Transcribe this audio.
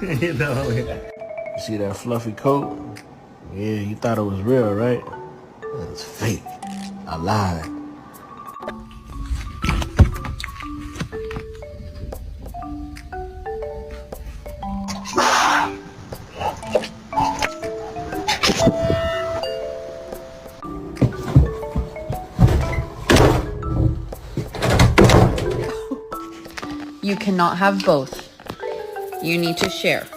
You know, you see that fluffy coat? Yeah, you thought it was real, right? It's fake. I lied. You cannot have both. You need to share.